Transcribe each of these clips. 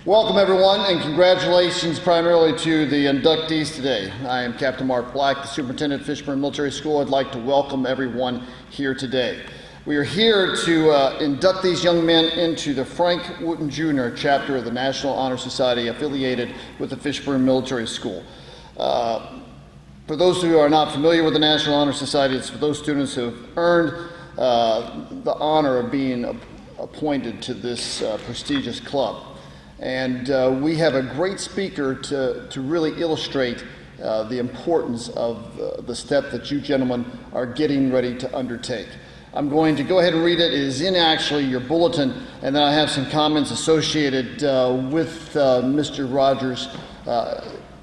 Welcome everyone, and congratulations primarily to the inductees today. I am Captain Mark Black, the Superintendent of Fishburne Military School. I'd like to welcome everyone here today. We are here to induct these young men into the Frank Wooten Jr. chapter of the National Honor Society affiliated with the Fishburne Military School. For those who are not familiar with the National Honor Society, it's for those students who have earned the honor of being appointed to this prestigious club. And we have a great speaker to really illustrate the importance of the step that you gentlemen are getting ready to undertake. I'm going to go ahead and read it. It is in actually your bulletin, and then I have some comments associated with Mr. Rogers,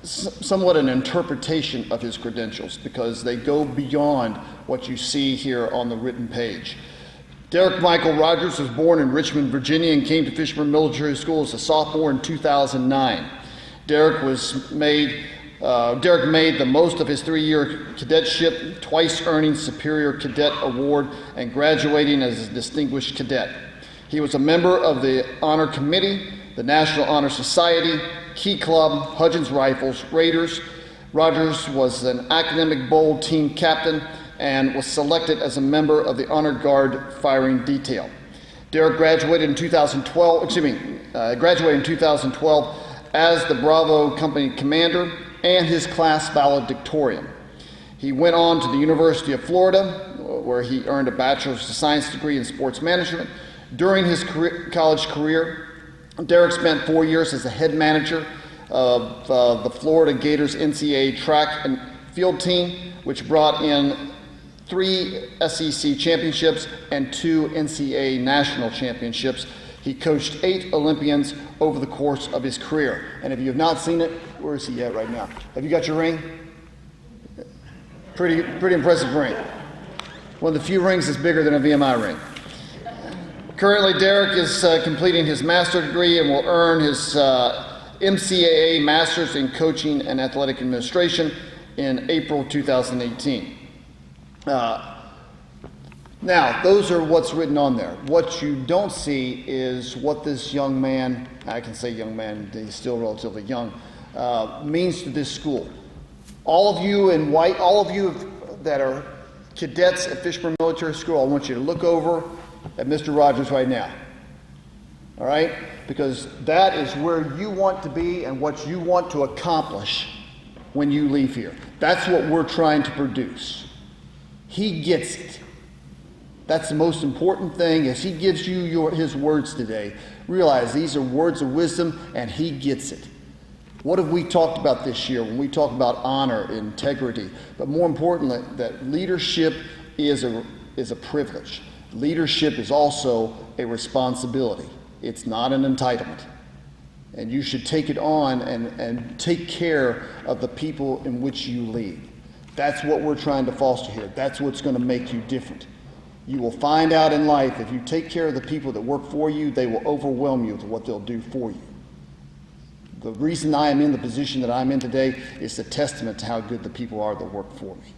somewhat an interpretation of his credentials, because they go beyond what you see here on the written page. Derek Michael Rogers was born in Richmond, Virginia, and came to Fishburne Military School as a sophomore in 2009. Derek made the most of his 3-year cadetship, twice earning Superior Cadet Award and graduating as a Distinguished Cadet. He was a member of the Honor Committee, the National Honor Society, Key Club, Hudgins Rifles, Raiders. Rogers was an academic bowl team captain and was selected as a member of the Honor Guard firing detail. Derek graduated in 2012 as the Bravo Company Commander and his Class Valedictorian. He went on to the University of Florida, where he earned a Bachelor of Science degree in sports management. During his college career, Derek spent 4 years as the head manager of the Florida Gators NCAA track and field team, which brought in 3 SEC championships and 2 NCAA national championships. He coached 8 Olympians over the course of his career. And if you have not seen it, where is he at right now? Have you got your ring? Pretty impressive ring. One of the few rings that's bigger than a VMI ring. Currently, Derek is completing his master's degree and will earn his NCAA Master's in Coaching and Athletic Administration in April 2018. Now, those are what's written on there. What you don't see is what this young man, I can say young man, he's still relatively young, means to this school. All of you in white, all of you that are cadets at Fishburne Military School, I want you to look over at Mr. Rogers right now. All right? Because that is where you want to be and what you want to accomplish when you leave here. That's what we're trying to produce. He gets it. That's the most important thing. As he gives you his words today, realize these are words of wisdom and he gets it. What have we talked about this year when we talk about honor, integrity, but more importantly, that leadership is a privilege. Leadership is also a responsibility. It's not an entitlement. And you should take it on and take care of the people in which you lead. That's what we're trying to foster here. That's what's going to make you different. You will find out in life, if you take care of the people that work for you, they will overwhelm you with what they'll do for you. The reason I am in the position that I'm in today is a testament to how good the people are that work for me.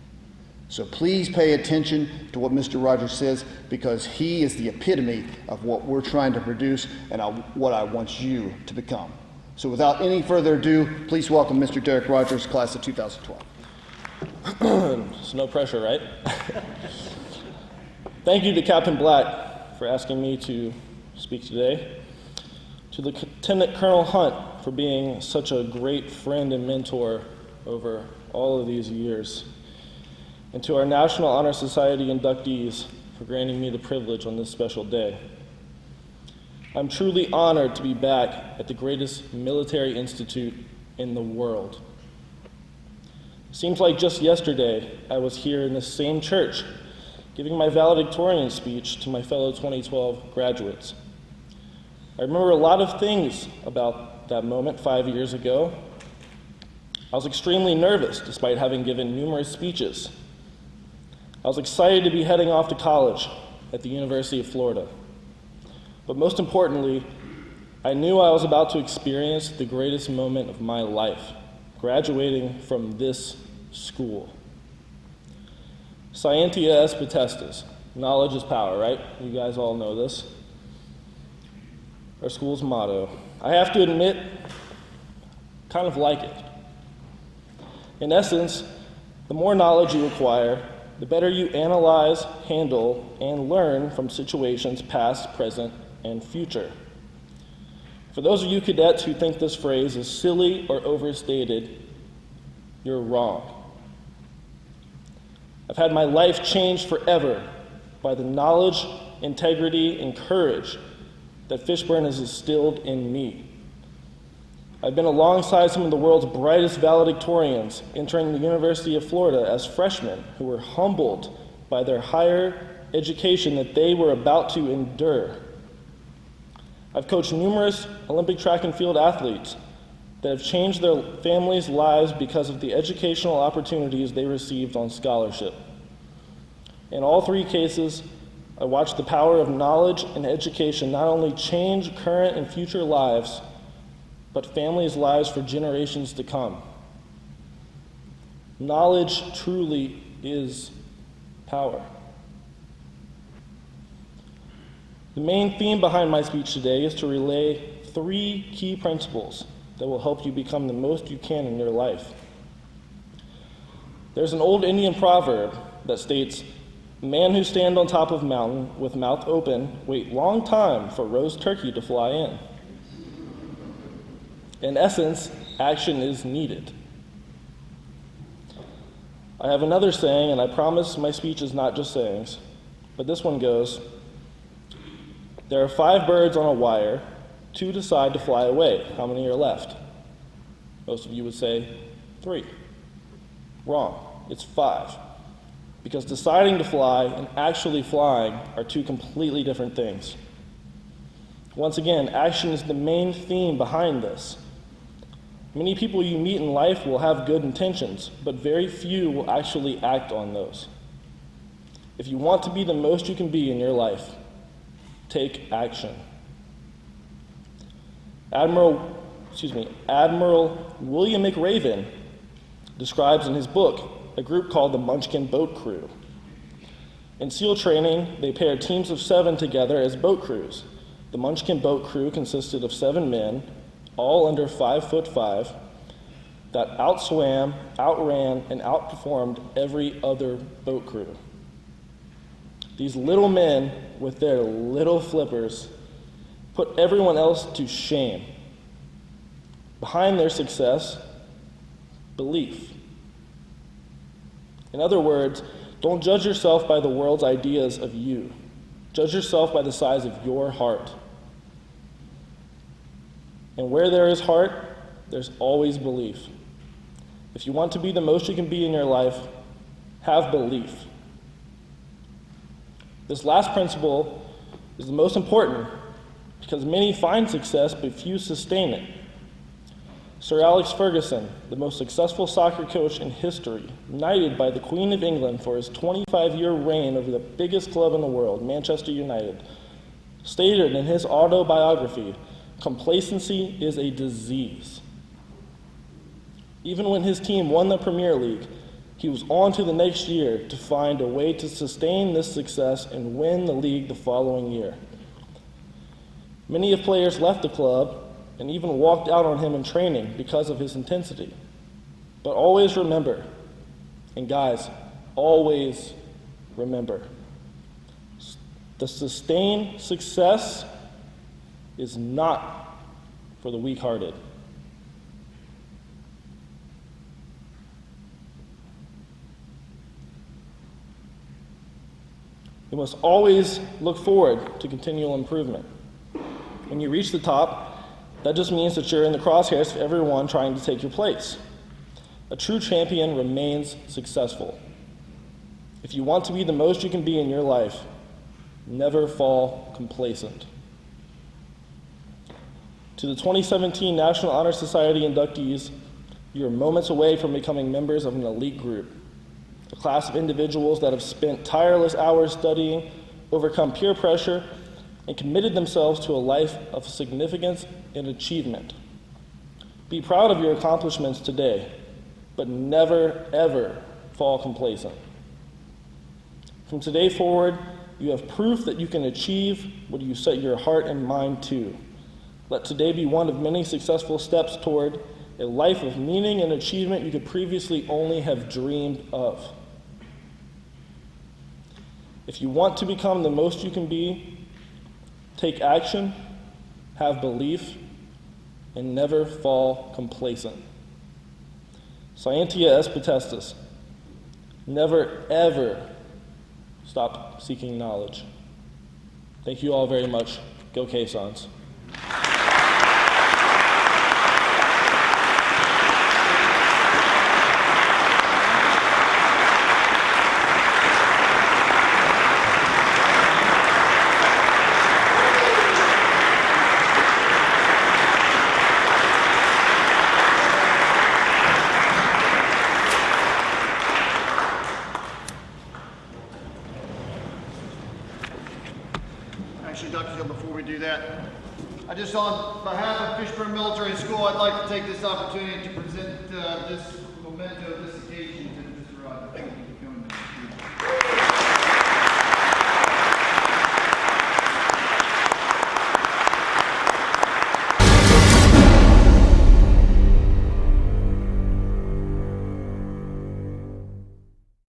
So please pay attention to what Mr. Rogers says, because he is the epitome of what we're trying to produce and what I want you to become. So without any further ado, please welcome Mr. Derek Rogers, class of 2012. It's no pressure, right? Thank you to Captain Black for asking me to speak today, to Lieutenant Colonel Hunt for being such a great friend and mentor over all of these years, and to our National Honor Society inductees for granting me the privilege on this special day. I'm truly honored to be back at the greatest military institute in the world. Seems like just yesterday I was here in this same church giving my valedictorian speech to my fellow 2012 graduates. I remember a lot of things about that moment 5 years ago. I was extremely nervous despite having given numerous speeches. I was excited to be heading off to college at the University of Florida. But most importantly, I knew I was about to experience the greatest moment of my life, graduating from this school. Scientia est potestas. Knowledge is power, right? You guys all know this. our school's motto. I have to admit, kind of like it. In essence, the more knowledge you acquire, the better you analyze, handle, and learn from situations past, present, and future. For those of you cadets who think this phrase is silly or overstated, you're wrong. I've had my life changed forever by the knowledge, integrity, and courage that Fishburne has instilled in me. I've been alongside some of the world's brightest valedictorians entering the University of Florida as freshmen who were humbled by their higher education that they were about to endure. I've coached numerous Olympic track and field athletes that have changed their families' lives because of the educational opportunities they received on scholarship. In all three cases, I watched the power of knowledge and education not only change current and future lives, but families' lives for generations to come. Knowledge truly is power. The main theme behind my speech today is to relay 3 key principles that will help you become the most you can in your life. There's an old Indian proverb that states, "A man who stands on top of a mountain with mouth open wait long time for roast turkey to fly in." In essence, action is needed. I have another saying, and I promise my speech is not just sayings, but this one goes, there are 5 birds on a wire, 2 decide to fly away. How many are left? Most of you would say 3. Wrong, it's 5. Because deciding to fly and actually flying are 2 completely different things. Once again, action is the main theme behind this. Many people you meet in life will have good intentions, but very few will actually act on those. If you want to be the most you can be in your life, take action. Admiral William McRaven describes in his book a group called the Munchkin Boat Crew. In SEAL training, they paired teams of 7 together as boat crews. The Munchkin Boat Crew consisted of 7 men, all under 5'5", that outswam, outran, and outperformed every other boat crew. These little men with their little flippers put everyone else to shame. Behind their success, belief. In other words, don't judge yourself by the world's ideas of you. Judge yourself by the size of your heart. And where there is heart, there's always belief. If you want to be the most you can be in your life, have belief. This last principle is the most important because many find success but few sustain it. Sir Alex Ferguson, the most successful soccer coach in history, knighted by the Queen of England for his 25-year reign over the biggest club in the world, Manchester United, stated in his autobiography, "Complacency is a disease." Even when his team won the Premier League, he was on to the next year to find a way to sustain this success and win the league the following year. Many of players left the club and even walked out on him in training because of his intensity. But always remember, and guys, always remember, the sustained success is not for the weak-hearted. You must always look forward to continual improvement. When you reach the top, that just means that you're in the crosshairs of everyone trying to take your place. A true champion remains successful. If you want to be the most you can be in your life, never fall complacent. To the 2017 National Honor Society inductees, you are moments away from becoming members of an elite group, a class of individuals that have spent tireless hours studying, overcome peer pressure, and committed themselves to a life of significance and achievement. Be proud of your accomplishments today, but never, ever fall complacent. From today forward, you have proof that you can achieve what you set your heart and mind to. Let today be one of many successful steps toward a life of meaning and achievement you could previously only have dreamed of. If you want to become the most you can be, take action, have belief, and never fall complacent. Scientia est potestas. Never, ever stop seeking knowledge. Thank you all very much. Go Caissons. Actually, Dr. Hill, before we do that, on behalf of Fishburne Military School, I'd like to take this opportunity to present this memento, this